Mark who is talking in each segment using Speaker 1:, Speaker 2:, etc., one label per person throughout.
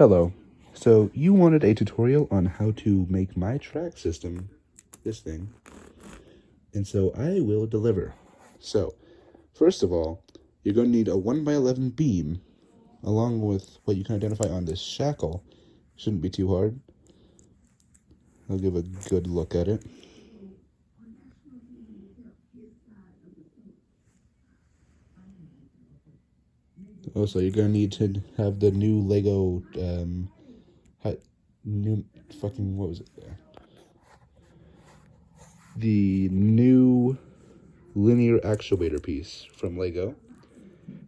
Speaker 1: Hello. So you wanted a tutorial on how to make my track system, this thing, and so I will deliver. So, first of all, you're going to need a 1x11 beam, along with what you can identify on this shackle. Shouldn't be too hard. I'll give a good look at it. Also, you're going to need to have the new Lego, what was it? The new linear actuator piece from Lego.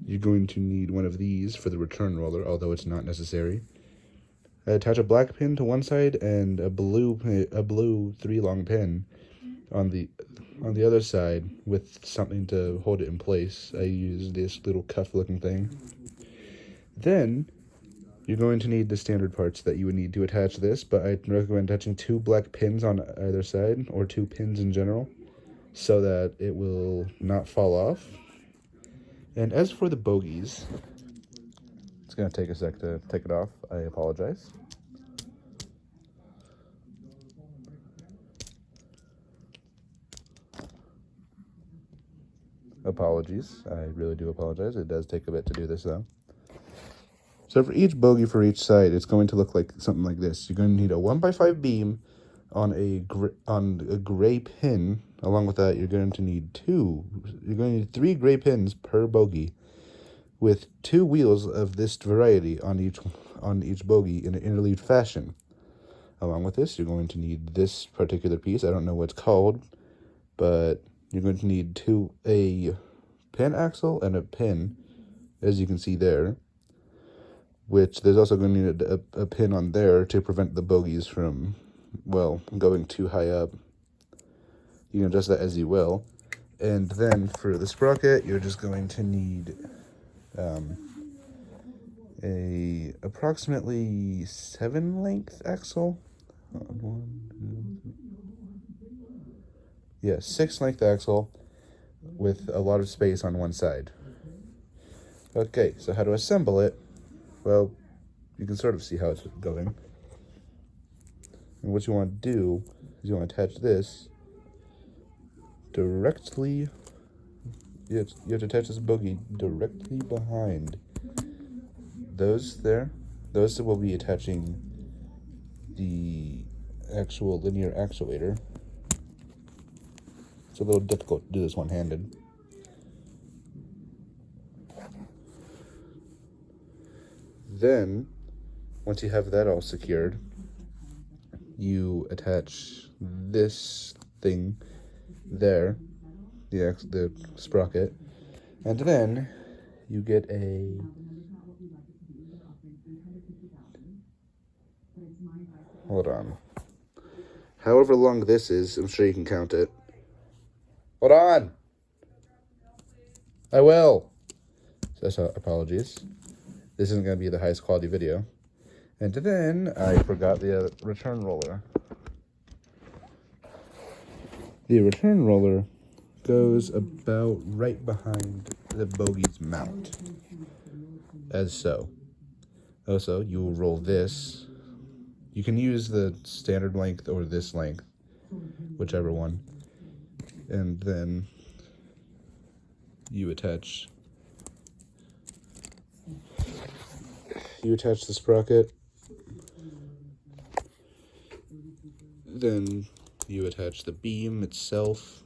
Speaker 1: You're going to need one of these for the return roller, although it's not necessary. Attach a black pin to one side and a blue 3-long pin on the other side with something to hold it in place. I use this little cuff-looking thing. Then you're going to need the standard parts that you would need to attach this, but I'd recommend attaching 2 black pins on either side, or 2 pins in general, so that it will not fall off. And as for the bogies, it's going to take a sec to take it off. I apologize. Apologies. I really do apologize. It does take a bit to do this, though. So for each bogey for each side, it's going to look like something like this. You're going to need a 1x5 beam on a gray pin. Along with that, you're going to need 3 gray pins per bogey, with 2 wheels of this variety on each bogey in an interleaved fashion. Along with this, you're going to need this particular piece. I don't know what it's called, but you're going to need a pin axle and a pin, as you can see there, which there's also going to need a pin on there to prevent the bogies from, well, going too high up. You can adjust that as you will. And then for the sprocket, you're just going to need a approximately 7-length axle. 6-length axle with a lot of space on one side. Okay, so how to assemble it? Well, you can sort of see how it's going. And what you want to do is you want to attach this directly. You have to attach this bogey directly behind those there. Those will be attaching the actual linear actuator. It's a little difficult to do this one-handed. Then, once you have that all secured, you attach this thing there, the sprocket, and then you get a hold on. However long this is, I'm sure you can count it. Hold on. I will. So apologies. This isn't going to be the highest quality video. And then I forgot the return roller. The return roller goes about right behind the bogey's mount, as so. Also, you will roll this. You can use the standard length or this length, whichever one. And then you attach the sprocket. Then you attach the beam itself.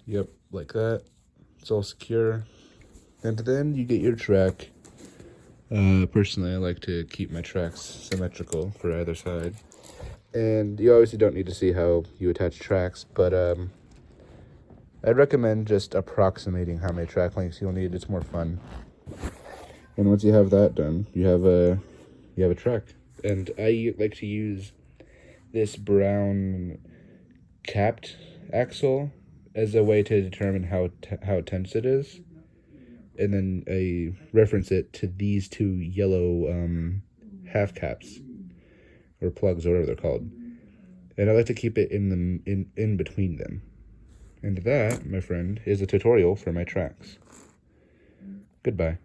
Speaker 1: Yep, like that. It's all secure. And then you get your track. Personally, I like to keep my tracks symmetrical for either side. And you obviously don't need to see how you attach tracks, but I'd recommend just approximating how many track lengths you'll need. It's more fun. And once you have that done, you have a track. And I like to use this brown capped axle as a way to determine how tense it is, and then I reference it to these 2 yellow half caps or plugs, or whatever they're called. And I like to keep it in between them. And that, my friend, is a tutorial for my tracks. Goodbye.